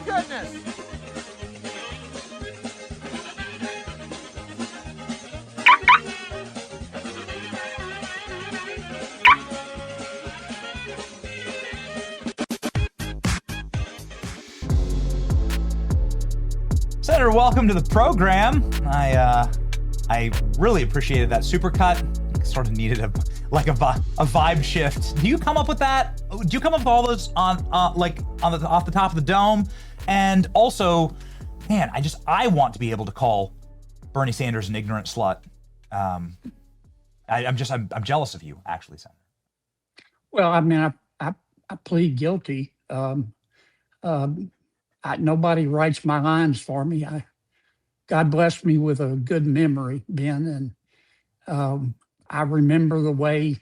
goodness. Senator, welcome to the program. I really appreciated that supercut. Sort of needed a vibe shift. Do you come up with that? Do you come up with all those off the top of the dome? And also, man, I want to be able to call Bernie Sanders an ignorant slut. I'm jealous of you, actually, Senator. Well, I mean, I plead guilty. Nobody writes my lines for me. God blessed me with a good memory, Ben, and I remember the way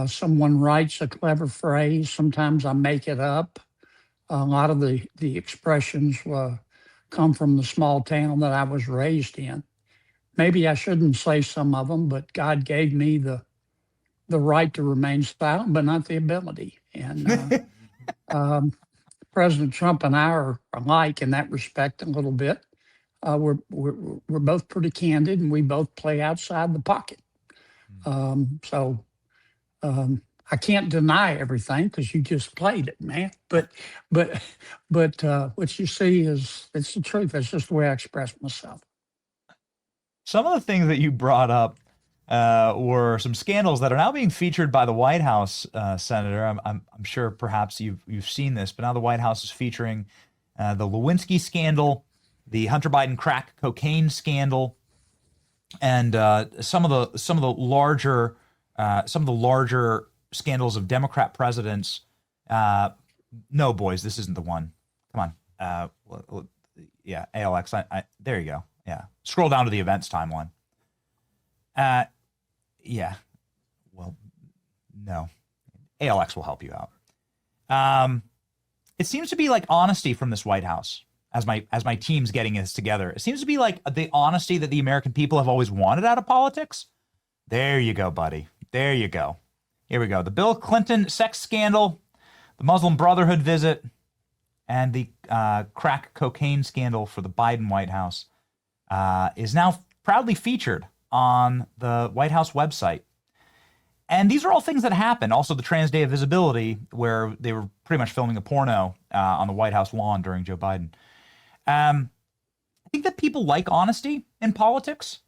someone writes a clever phrase. Sometimes I make it up. A lot of the expressions come from the small town that I was raised in. Maybe I shouldn't say some of them, but God gave me the right to remain silent, but not the ability. And President Trump and I are alike in that respect a little bit. We're both pretty candid, and we both play outside the pocket. So I can't deny everything because you just played it, man. But what you see is it's the truth. That's just the way I express myself. Some of the things that you brought up were some scandals that are now being featured by the White House, Senator. I'm sure perhaps you've seen this, but now the White House is featuring the Lewinsky scandal, the Hunter Biden crack cocaine scandal, and some of the larger scandals of Democrat presidents. No, boys, this isn't the one. Come on, yeah, ALX. There you go. Yeah, scroll down to the events timeline. Yeah, well, no, ALX will help you out. It seems to be like honesty from this White House as my team's getting this together. It seems to be like the honesty that the American people have always wanted out of politics. There you go, buddy. There you go. Here we go. The Bill Clinton sex scandal, the Muslim Brotherhood visit, and the crack cocaine scandal for the Biden White House is now proudly featured on the White House website. And these are all things that happen. Also, the Trans Day of Visibility, where they were pretty much filming a porno on the White House lawn during Joe Biden. I think that people like honesty in politics.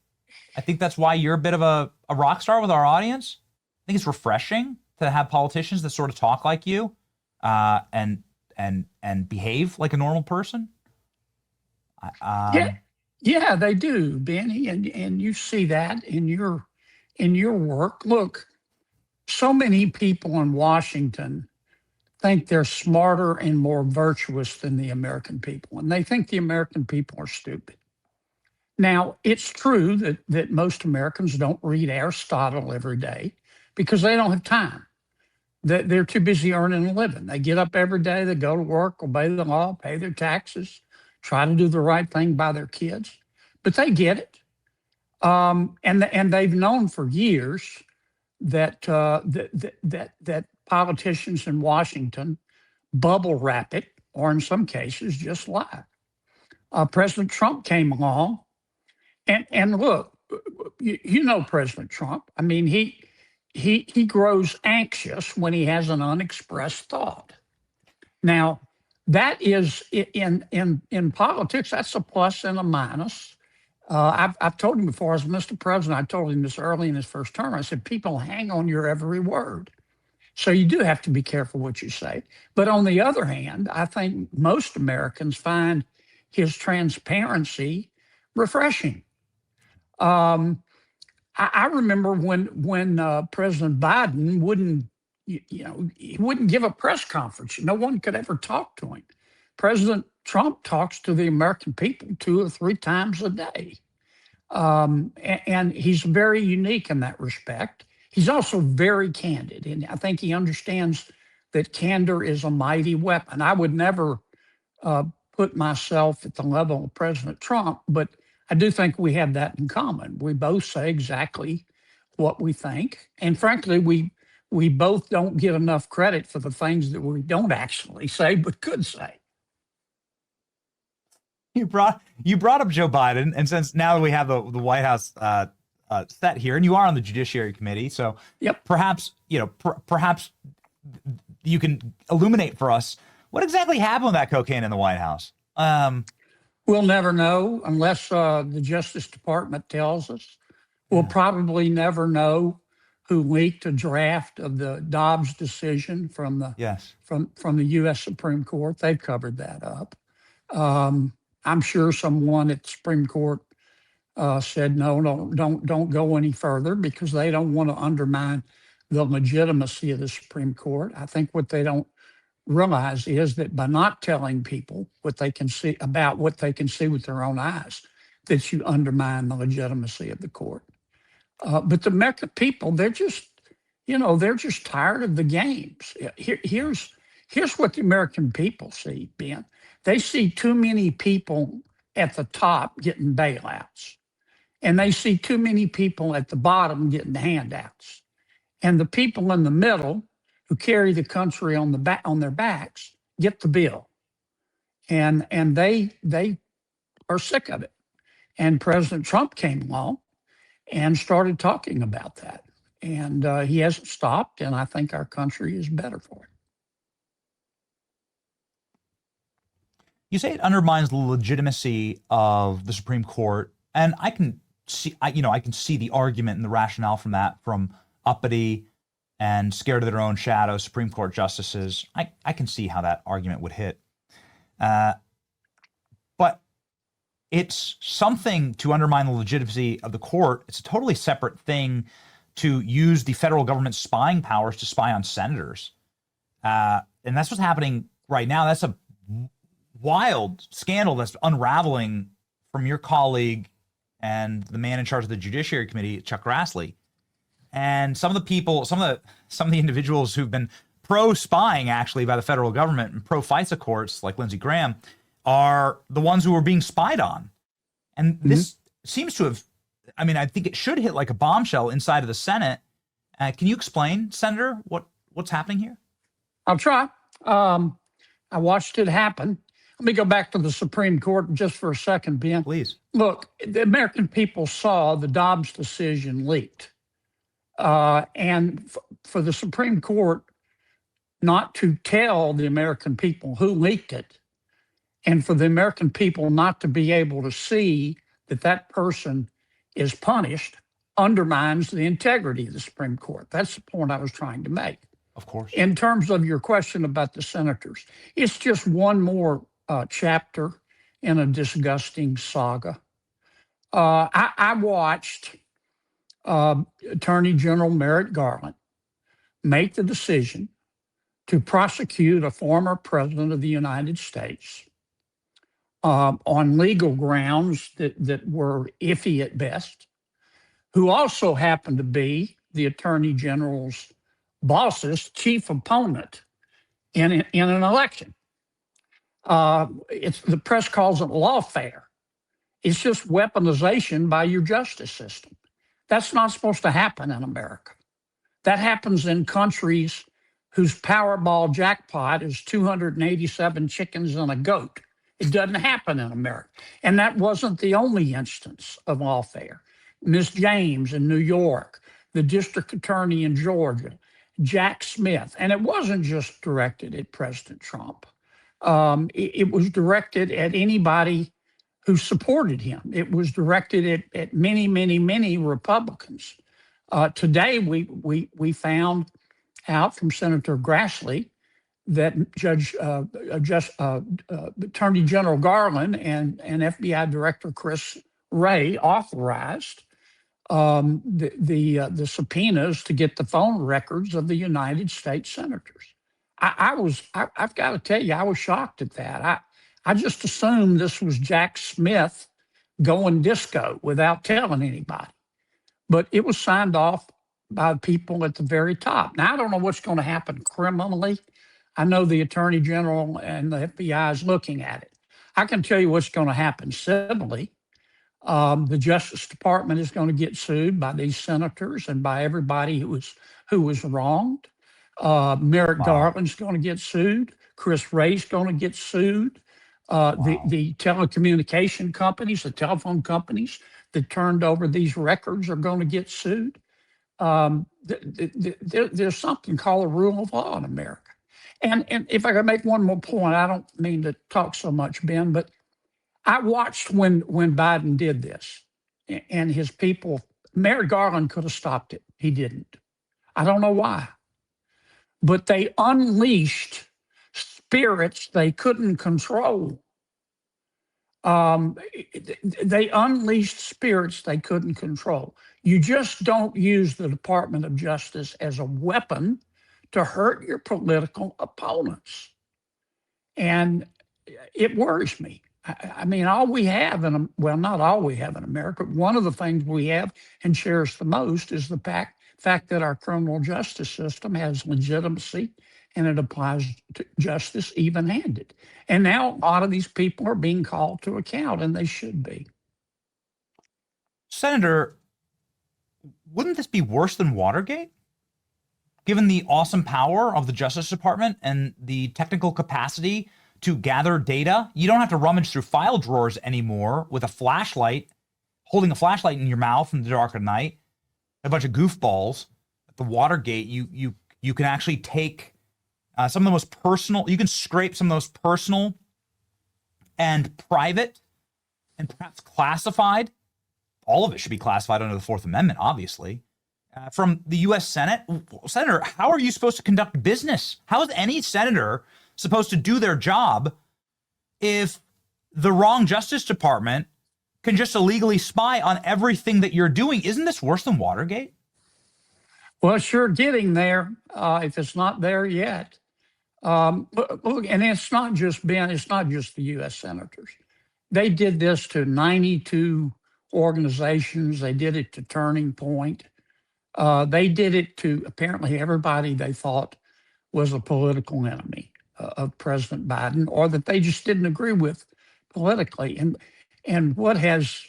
I think that's why you're a bit of a rock star with our audience. I think it's refreshing to have politicians that sort of talk like you and behave like a normal person. Yeah, they do, Benny, and you see that in your work. Look, so many people in Washington think they're smarter and more virtuous than the American people, and they think the American people are stupid. Now, it's true that most Americans don't read Aristotle every day because they don't have time. They're too busy earning a living. They get up every day, they go to work, obey the law, pay their taxes, try to do the right thing by their kids, but they get it. And they've known for years that politicians in Washington bubble wrap it, or in some cases just lie. President Trump came along, and look, you know President Trump. I mean, he grows anxious when he has an unexpressed thought. Now, that is in politics. That's a plus and a minus. I've told him before, as Mr. President, I told him this early in his first term. I said, people hang on your every word. So you do have to be careful what you say. But on the other hand, I think most Americans find his transparency refreshing. I remember when President Biden wouldn't, he wouldn't give a press conference. No one could ever talk to him. President Trump talks to the American people 2 or 3 times a day. And he's very unique in that respect. He's also very candid. And I think he understands that candor is a mighty weapon. I would never put myself at the level of President Trump, but I do think we have that in common. We both say exactly what we think. And frankly, we both don't get enough credit for the things that we don't actually say, but could say. you brought up Joe Biden, and since now we have the White House set here, and you are on the Judiciary Committee, so Yep. perhaps perhaps you can illuminate for us what exactly happened with that cocaine in the White House. We'll never know unless the Justice Department tells us. We'll probably never know who leaked a draft of the Dobbs decision from the from the U.S. Supreme Court. They've covered that up. I'm sure someone at the Supreme Court said no, don't go any further because they don't want to undermine the legitimacy of the Supreme Court. I think what they don't realize is that by not telling people what they can see about what they can see with their own eyes, that you undermine the legitimacy of the court. But the American people, they're just tired of the games. Here's what the American people see, Ben. They see too many people at the top getting bailouts, and they see too many people at the bottom getting handouts. And the people in the middle who carry the country on their backs get the bill. And they are sick of it. And President Trump came along and started talking about that. And he hasn't stopped, and I think our country is better for it. You say it undermines the legitimacy of the Supreme Court, and I can see the argument and the rationale from that, from uppity and scared of their own shadow Supreme Court justices. I can see how that argument would hit. But it's something to undermine the legitimacy of the court. It's a totally separate thing to use the federal government's spying powers to spy on senators. And that's what's happening right now. That's a wild scandal that's unraveling from your colleague and the man in charge of the Judiciary Committee, Chuck Grassley. And some of the people, some of the individuals who've been pro-spying actually by the federal government and pro-FISA courts, like Lindsey Graham, are the ones who are being spied on. And this seems to have, I think it should hit like a bombshell inside of the Senate. Can you explain, Senator, what's happening here? I'll try. I watched it happen. Let me go back to the Supreme Court just for a second, Ben. Please. Look, the American people saw the Dobbs decision leaked. And for the Supreme Court not to tell the American people who leaked it, and for the American people not to be able to see that that person is punished, undermines the integrity of the Supreme Court. That's the point I was trying to make. Of course. In terms of your question about the senators, it's just one more chapter in a disgusting saga. I watched Attorney General Merrick Garland make the decision to prosecute a former president of the United States on legal grounds that were iffy at best, who also happened to be the Attorney General's boss's chief opponent in an election. The press calls it lawfare. It's just weaponization by your justice system. That's not supposed to happen in America. That happens in countries whose Powerball jackpot is 287 chickens and a goat. It doesn't happen in America. And that wasn't the only instance of lawfare. Ms. James in New York, the district attorney in Georgia, Jack Smith. And it wasn't just directed at President Trump. It was directed at anybody who supported him. It was directed at many, many, many Republicans. Today, we found out from Senator Grassley that Attorney General Garland and FBI Director Chris Wray authorized the subpoenas to get the phone records of the United States senators. I've got to tell you, I was shocked at that. I just assumed this was Jack Smith going disco without telling anybody. But it was signed off by people at the very top. Now, I don't know what's going to happen criminally. I know the Attorney General and the FBI is looking at it. I can tell you what's going to happen civilly. The Justice Department is going to get sued by these senators and by everybody who was wronged. Merrick Garland's going to get sued. Chris Wray's going to get sued. The telecommunication companies, the telephone companies that turned over these records are going to get sued. There's something called the rule of law in America. And if I could make one more point, I don't mean to talk so much, Ben, but I watched when Biden did this and his people. Merrick Garland could have stopped it. He didn't. I don't know why. But they unleashed spirits they couldn't control. They unleashed spirits they couldn't control. You just don't use the Department of Justice as a weapon to hurt your political opponents. And it worries me. I mean, all we have well, not all we have in America. One of the things we have and cherish the most is the fact that our criminal justice system has legitimacy and it applies to justice even-handed. And now a lot of these people are being called to account, and they should be. Senator, wouldn't this be worse than Watergate? Given the awesome power of the Justice Department and the technical capacity to gather data, you don't have to rummage through file drawers anymore with a flashlight, holding a flashlight in your mouth in the dark of night, a bunch of goofballs. At the Watergate, you can actually take some of the most personal, you can scrape some of the most personal and private and perhaps classified, all of it should be classified under the Fourth Amendment, obviously, from the U.S. Senate. Senator, how are you supposed to conduct business? How is any senator supposed to do their job if the wrong Justice Department can just illegally spy on everything that you're doing? Isn't this worse than Watergate? Well, sure, getting there, if it's not there yet. Look, and it's not just the U.S. senators. They did this to 92 organizations. They did it to Turning Point. They did it to apparently everybody they thought was a political enemy of President Biden, or that they just didn't agree with politically. And what has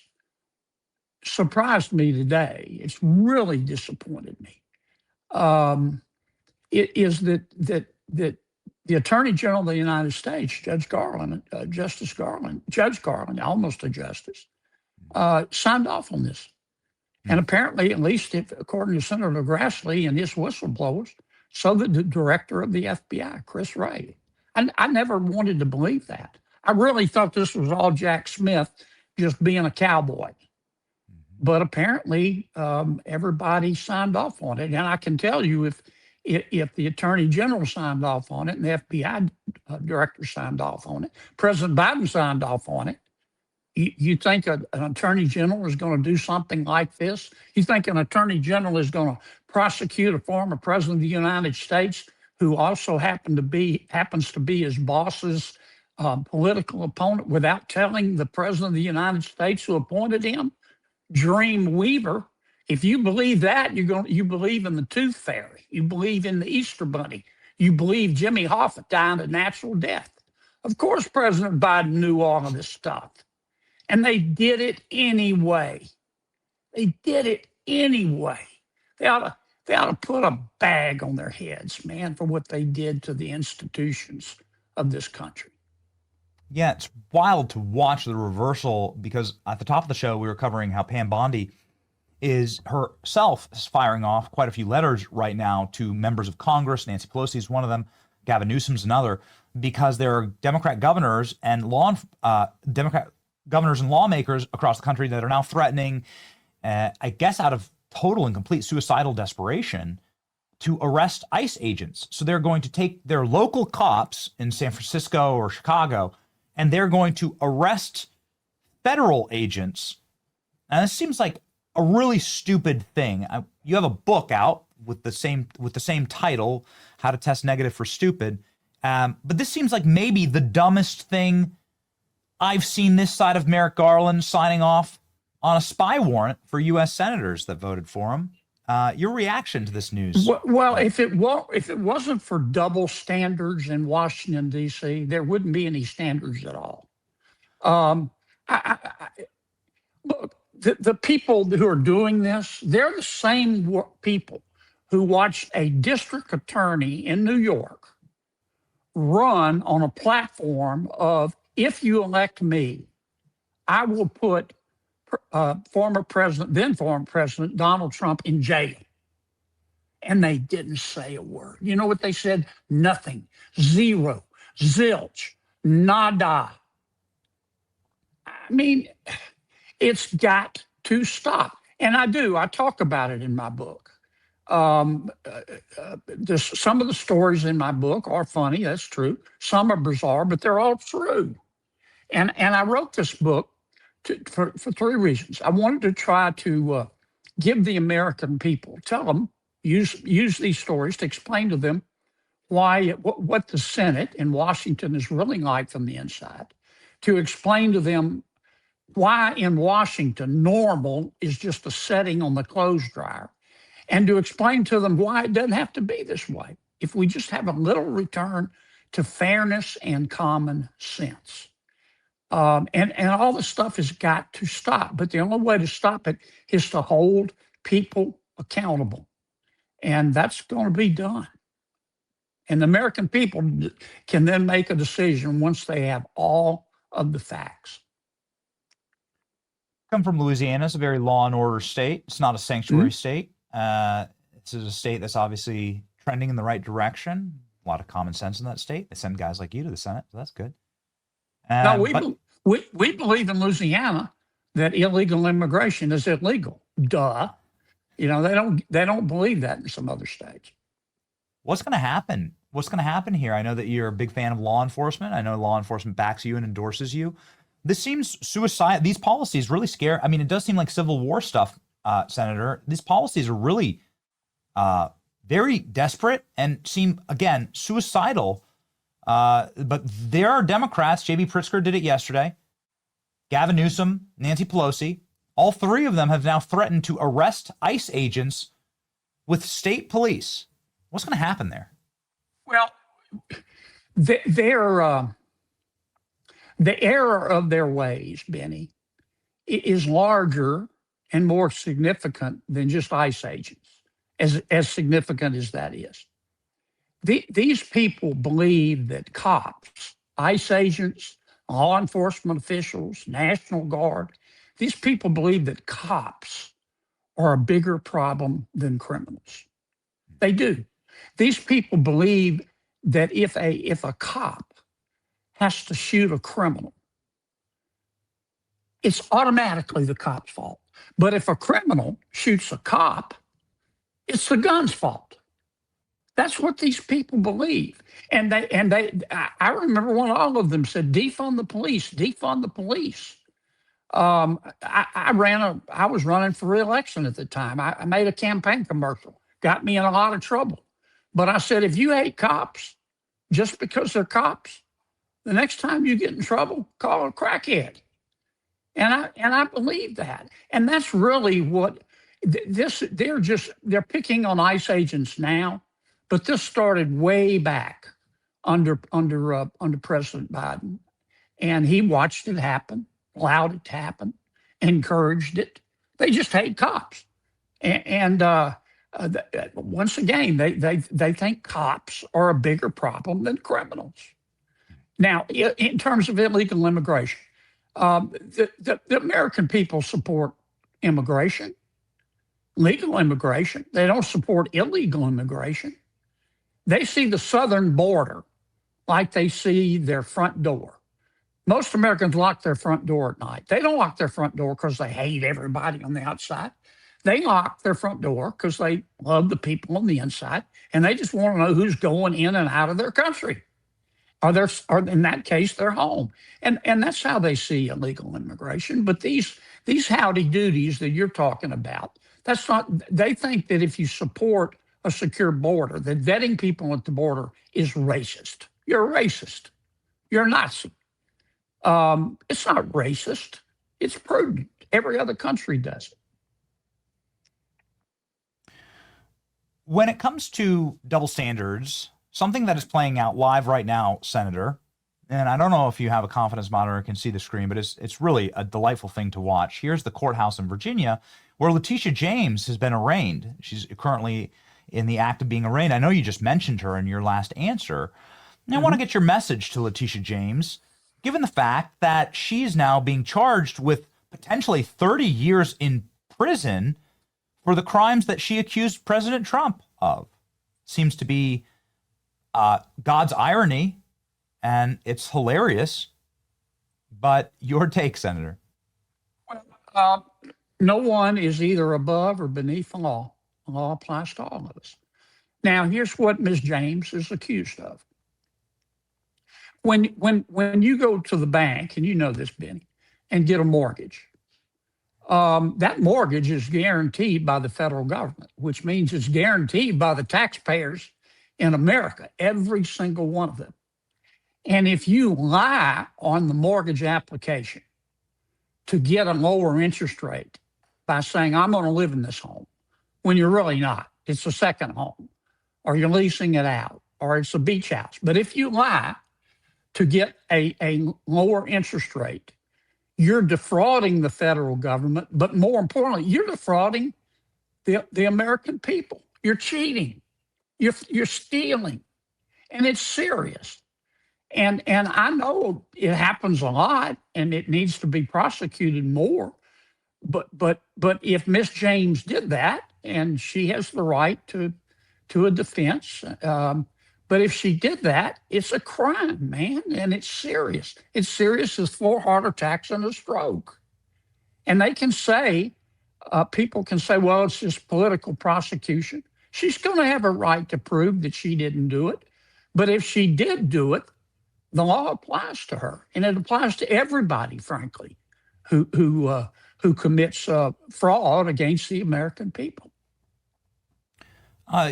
surprised me today, it's really disappointed me, it is that the Attorney General of the United States, Judge Garland, almost a justice, signed off on this. And apparently, at least according to Senator Grassley and his whistleblowers, so did the director of the FBI, Chris Wray. I never wanted to believe that. I really thought this was all Jack Smith just being a cowboy. But apparently, everybody signed off on it. And I can tell you, if the Attorney General signed off on it and the FBI director signed off on it, President Biden signed off on it, you think an Attorney General is going to do something like this? You think an Attorney General is going to prosecute a former President of the United States who also happens to be his boss's political opponent without telling the President of the United States who appointed him? Dream Weaver. If you believe that, you believe in the Tooth Fairy. You believe in the Easter Bunny. You believe Jimmy Hoffa died a natural death. Of course, President Biden knew all of this stuff. And they did it anyway. They did it anyway. They ought to put a bag on their heads, man, for what they did to the institutions of this country. Yeah, it's wild to watch the reversal, because at the top of the show, we were covering how Pam Bondi is herself firing off quite a few letters right now to members of Congress. Nancy Pelosi is one of them. Gavin Newsom's another, because there are Democrat governors and Democrat governors and lawmakers across the country that are now threatening, I guess out of total and complete suicidal desperation, to arrest ICE agents. So they're going to take their local cops in San Francisco or Chicago, and they're going to arrest federal agents. And this seems like a really stupid thing. You have a book out with the same title, How to Test Negative for Stupid. But this seems like maybe the dumbest thing I've seen this side of Merrick Garland signing off on a spy warrant for U.S. senators that voted for him. Your reaction to this news? Well, if it wasn't for double standards in Washington, D.C., there wouldn't be any standards at all. Look, the people who are doing this, they're the same people who watched a district attorney in New York run on a platform of if you elect me, I will put then former President Donald Trump in jail. And they didn't say a word. You know what they said? Nothing, zero, zilch, nada. I mean, it's got to stop. And I talk about it in my book. Some of the stories in my book are funny, that's true. Some are bizarre, but they're all true. And I wrote this book for three reasons. I wanted to try to give the American people, tell them, use these stories to explain to them what the Senate in Washington is really like from the inside, to explain to them why in Washington normal is just a setting on the clothes dryer, and to explain to them why it doesn't have to be this way if we just have a little return to fairness and common sense. And all this stuff has got to stop. But the only way to stop it is to hold people accountable. And that's going to be done. And the American people can then make a decision once they have all of the facts. Come from Louisiana. It's a very law and order state. It's not a sanctuary state. This is a state that's obviously trending in the right direction. A lot of common sense in that state. They send guys like you to the Senate, so that's good. No, we believe in Louisiana that illegal immigration is illegal. Duh. You know, they don't believe that in some other states. What's going to happen? What's going to happen here? I know that you're a big fan of law enforcement. I know law enforcement backs you and endorses you. This seems suicide. These policies really scare. I mean, it does seem like Civil War stuff, Senator. These policies are really very desperate and seem, again, suicidal. But there are Democrats. J.B. Pritzker did it yesterday. Gavin Newsom, Nancy Pelosi. All three of them have now threatened to arrest ICE agents with state police. What's going to happen there? Well, the error of their ways, Benny, is larger and more significant than just ICE agents, as significant as that is. These people believe that cops, ICE agents, law enforcement officials, National Guard, these people believe that cops are a bigger problem than criminals. They do. These people believe that if a cop has to shoot a criminal, it's automatically the cop's fault. But if a criminal shoots a cop, it's the gun's fault. That's what these people believe. And I remember when all of them said, defund the police, defund the police. I was running for re-election at the time. I made a campaign commercial, got me in a lot of trouble. But I said, if you hate cops just because they're cops, the next time you get in trouble, call a crackhead. And I believe that. And that's really what they're picking on ICE agents now, but this started way back under President Biden. And he watched it happen, allowed it to happen, encouraged it. They just hate cops. And once again, they think cops are a bigger problem than criminals. Now, in terms of illegal immigration, the American people support immigration, legal immigration. They don't support illegal immigration. They see the southern border like they see their front door. Most Americans lock their front door at night. They don't lock their front door because they hate everybody on the outside. They lock their front door because they love the people on the inside, and they just want to know who's going in and out of their country, or in that case, their home. And that's how they see illegal immigration. But these howdy-doodies that you're talking about, that's not. They think that if you support a secure border, that vetting people at the border is racist. You're a racist. You're a Nazi. It's not racist. It's prudent. Every other country does it. When it comes to double standards, something that is playing out live right now, Senator, and I don't know if you have a confidence monitor or can see the screen, but it's really a delightful thing to watch. Here's the courthouse in Virginia where Letitia James has been arraigned. She's currently in the act of being arraigned. I know you just mentioned her in your last answer. And I want to get your message to Letitia James. given the fact that she's now being charged with potentially 30 years in prison for the crimes that she accused President Trump of. Seems to be God's irony, and it's hilarious. But your take, Senator? Well, no one is either above or beneath the law. The law applies to all of us. Now, here's what Ms. James is accused of. When you go to the bank, and you know this, Benny, and get a mortgage, that mortgage is guaranteed by the federal government, which means it's guaranteed by the taxpayers in America, every single one of them. And if you lie on the mortgage application to get a lower interest rate by saying, I'm going to live in this home, when you're really not, it's a second home, or you're leasing it out, or it's a beach house. But if you lie to get a lower interest rate, you're defrauding the federal government, but more importantly, you're defrauding the American people. You're cheating. You're stealing. And it's serious. And I know it happens a lot, and it needs to be prosecuted more. But if Miss James did that, and she has the right to a defense, but if she did that, it's a crime, man, and it's serious. It's serious as 4 heart attacks and a stroke. And they can say, people can say, well, it's just political prosecution. She's going to have a right to prove that she didn't do it. But if she did do it, the law applies to her, and it applies to everybody, frankly, who commits fraud against the American people.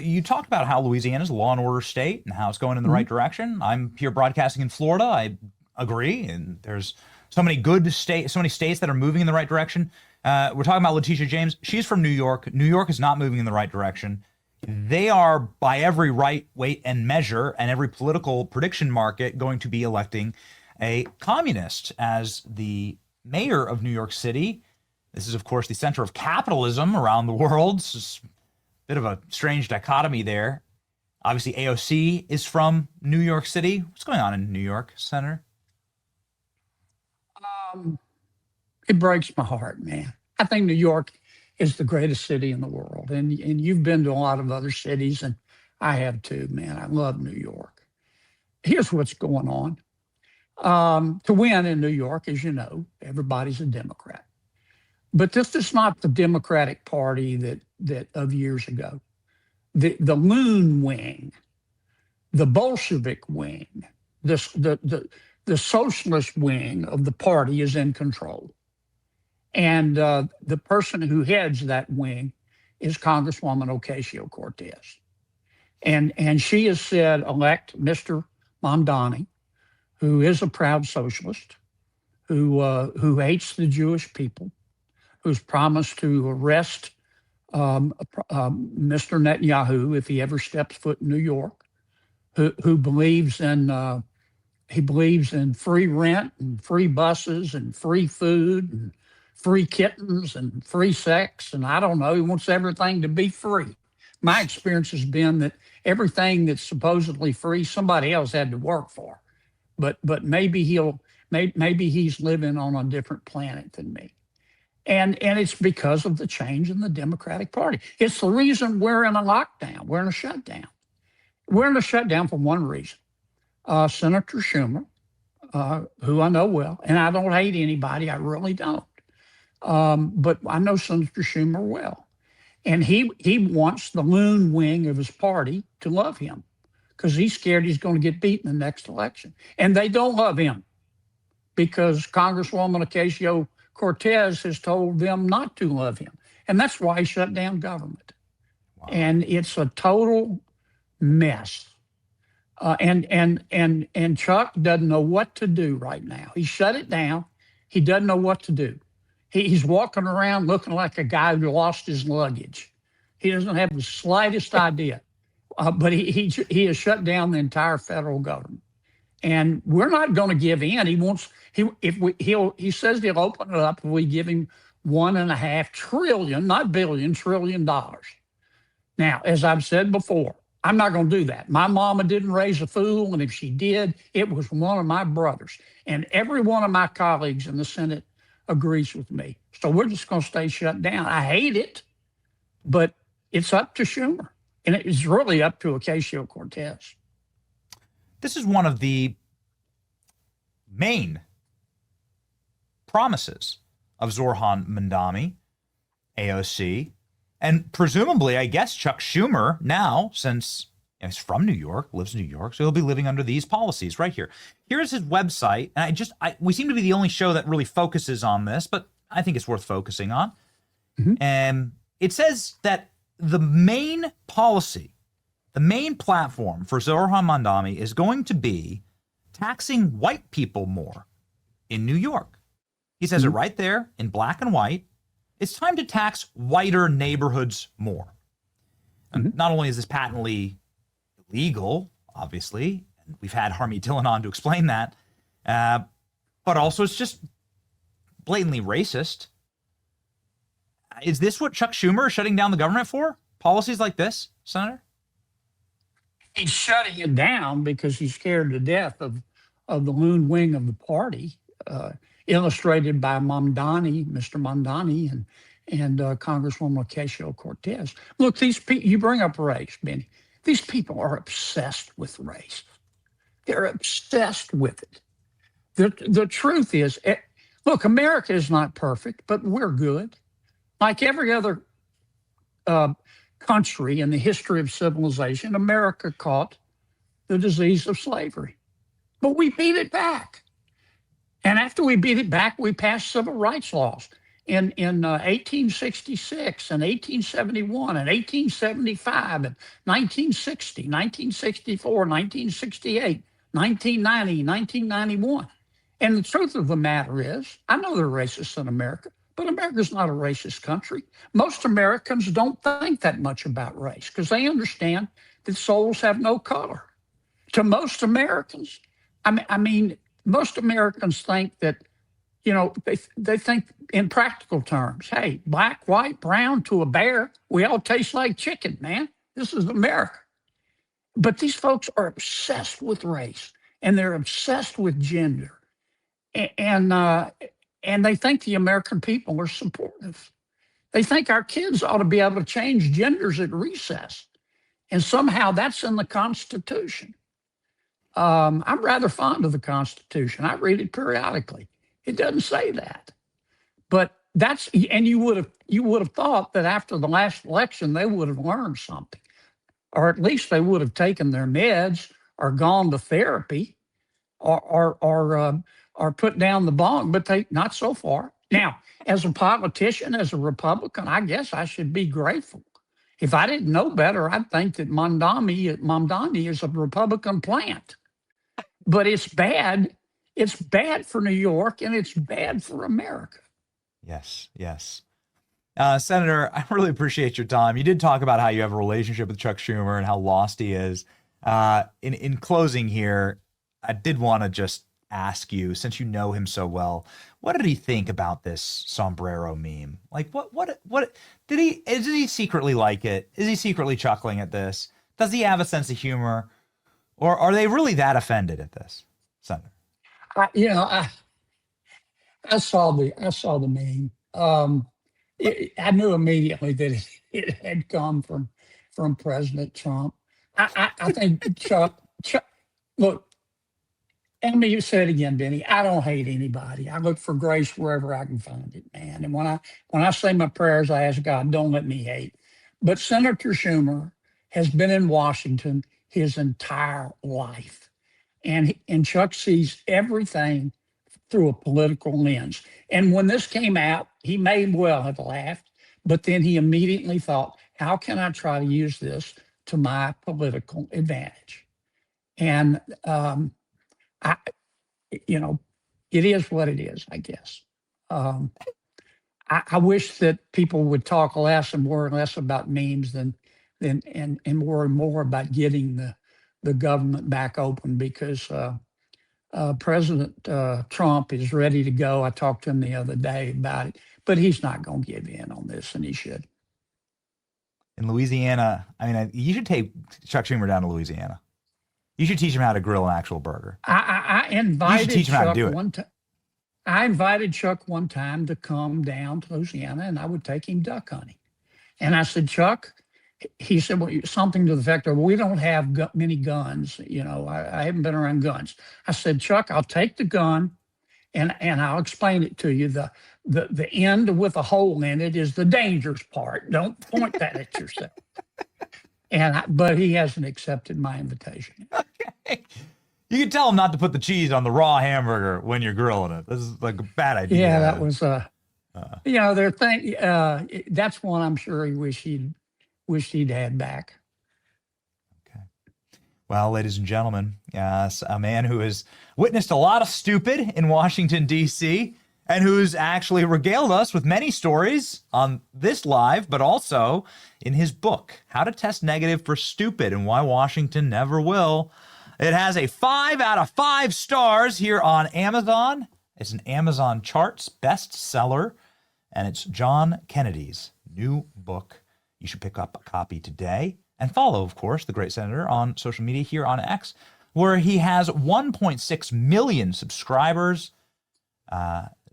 You talked about how Louisiana is a law and order state and how it's going in the right direction. I'm here broadcasting in Florida. I agree, and there's so many good states, so many states that are moving in the right direction. We're talking about Letitia James. She's from New York. New York is not moving in the right direction. They are, by every right, weight, and measure, and every political prediction market, going to be electing a communist as the mayor of New York City. This is, of course, the center of capitalism around the world. This is a bit of a strange dichotomy there. Obviously, AOC is from New York City. What's going on in New York, Senator? It breaks my heart, man. I think New York is the greatest city in the world. And you've been to a lot of other cities, and I have too, man. I love New York. Here's what's going on. To win in New York, as you know, everybody's a Democrat. But this is not the Democratic Party that of years ago. The loon wing, the Bolshevik wing, the socialist wing of the party is in control. And the person who heads that wing is Congresswoman Ocasio-Cortez. And she has said, elect Mr. Mamdani, who is a proud socialist, who hates the Jewish people, who's promised to arrest Mr. Netanyahu if he ever steps foot in New York, who believes in free rent and free buses and free food and free kittens and free sex, and I don't know, he wants everything to be free. My experience has been that everything that's supposedly free, somebody else had to work for. But maybe he's living on a different planet than me. And it's because of the change in the Democratic Party. It's the reason we're in a lockdown. We're in a shutdown. We're in a shutdown for one reason. Senator Schumer, who I know well, and I don't hate anybody, I really don't. But I know Senator Schumer well. And he wants the loon wing of his party to love him because he's scared he's going to get beat in the next election. And they don't love him because Congresswoman Ocasio-Cortez has told them not to love him. And that's why he shut down government. Wow. And it's a total mess. And Chuck doesn't know what to do right now. He shut it down. He doesn't know what to do. He's walking around looking like a guy who lost his luggage. He doesn't have the slightest idea. But he has shut down the entire federal government. And we're not going to give in. He says he'll open it up if we give him $1.5 trillion, not billion, $1 trillion. Now, as I've said before, I'm not going to do that. My mama didn't raise a fool, and if she did, it was one of my brothers. And every one of my colleagues in the Senate agrees with me. So we're just going to stay shut down. I hate it, but it's up to Schumer, and it's really up to Ocasio-Cortez. This is one of the main promises of Zohran Mamdani, AOC, and presumably, I guess, Chuck Schumer now, since he's from New York, lives in New York, so he'll be living under these policies right here. Here's his website, and we seem to be the only show that really focuses on this, but I think it's worth focusing on. Mm-hmm. And it says that the main policy, the main platform for Zohran Mamdani is going to be taxing white people more in New York. He says it right there in black and white. It's time to tax whiter neighborhoods more. And not only is this patently illegal, obviously, and we've had Harmeet Dillon on to explain that, but also it's just blatantly racist. Is this what Chuck Schumer is shutting down the government for? Policies like this, Senator? He's shutting it down because he's scared to death of the loon wing of the party, illustrated by Mamdani, Mr. Mamdani, and Congresswoman Ocasio-Cortez. Look, these people, you bring up race, Benny. These people are obsessed with race. They're obsessed with it. The truth is, look, America is not perfect, but we're good. Like every other country in the history of civilization, America caught the disease of slavery. But we beat it back. And after we beat it back, we passed civil rights laws in 1866 and 1871 and 1875 and 1960, 1964, 1968, 1990, 1991. And the truth of the matter is, I know there are racists in America, but America's not a racist country. Most Americans don't think that much about race because they understand that souls have no color. To most Americans, I mean, most Americans think that, they think in practical terms. Hey, black, white, brown to a bear, we all taste like chicken, man. This is America. But these folks are obsessed with race, and they're obsessed with gender. And they think the American people are supportive. They think our kids ought to be able to change genders at recess. And somehow that's in the Constitution. I'm rather fond of the Constitution. I read it periodically. It doesn't say that. But you would have thought that after the last election, they would have learned something. Or at least they would have taken their meds or gone to therapy or put down the bong, but not so far. Now, as a politician, as a Republican, I guess I should be grateful. If I didn't know better, I'd think that Mamdani is a Republican plant. But it's bad. It's bad for New York, and it's bad for America. Yes, yes. Senator, I really appreciate your time. You did talk about how you have a relationship with Chuck Schumer and how lost he is. In closing here, I did want to just ask you, since you know him so well, what did he think about this sombrero meme? Like, what is he secretly like it? Is he secretly chuckling at this? Does he have a sense of humor? Or are they really that offended at this, Senator? I saw the meme. I knew immediately that it had come from President Trump. I think Chuck. Look, let me say it again, Benny. I don't hate anybody. I look for grace wherever I can find it, man. And when I say my prayers, I ask God, don't let me hate. But Senator Schumer has been in Washington his entire life. And Chuck sees everything through a political lens. And when this came out, he may well have laughed, but then he immediately thought, how can I try to use this to my political advantage? And, it is what it is, I guess. I wish that people would talk less and more and less about memes and more and more about getting the government back open, because President Trump is ready to go. I talked to him the other day about it, but he's not going to give in on this, and he should. in Louisiana. I mean, you should take Chuck Schumer down to Louisiana. You should teach him how to grill an actual burger. I invited teach him how to Chuck do it. one time. I invited Chuck one time to come down to Louisiana, and I would take him duck hunting. And I said, Chuck, he said, well, something to the effect of, we don't have many guns. You know, I haven't been around guns. I said, Chuck, I'll take the gun and I'll explain it to you. The end with a hole in it is the dangerous part. Don't point that at yourself. But he hasn't accepted my invitation. Okay. You can tell him not to put the cheese on the raw hamburger when you're grilling it. This is like a bad idea. Yeah, that was, you know, that's one I'm sure he wished he'd had back. Okay. Well, ladies and gentlemen, a man who has witnessed a lot of stupid in Washington, D.C., and who's actually regaled us with many stories on this live, but also in his book, How to Test Negative for Stupid and Why Washington Never Will. It has a 5 out of 5 stars here on Amazon. It's an Amazon Charts bestseller, and it's John Kennedy's new book. You should pick up a copy today and follow, of course, the great senator on social media here on X, where he has 1.6 million subscribers.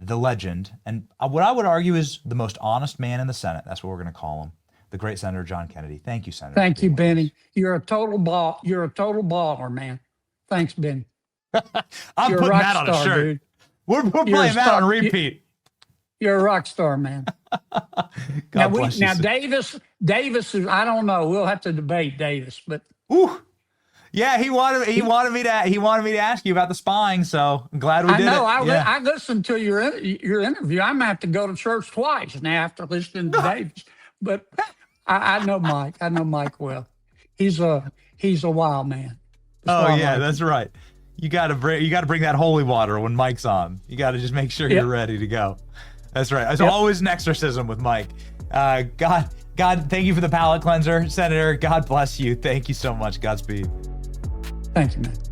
The legend, and what I would argue is the most honest man in the Senate. That's what we're going to call him. The great Senator John Kennedy. Thank you, Senator. Thank you, Benny. You're a total baller, man. Thanks, Benny. I'm putting that on a shirt. Dude. We're playing that on repeat. You're a rock star, man. Now, Davis is, I don't know. We'll have to debate Davis, but yeah, he wanted me to ask you about the spying, so I'm glad we did it. I listened to your interview. I'm gonna have to go to church twice now after listening to Davis. But I know Mike. I know Mike well. He's a wild man. That's right. You got to bring that holy water when Mike's on. You got to just make sure you're ready to go. That's right. It's always an exorcism with Mike. God, thank you for the palate cleanser, Senator. God bless you. Thank you so much. Godspeed. Thank you, man.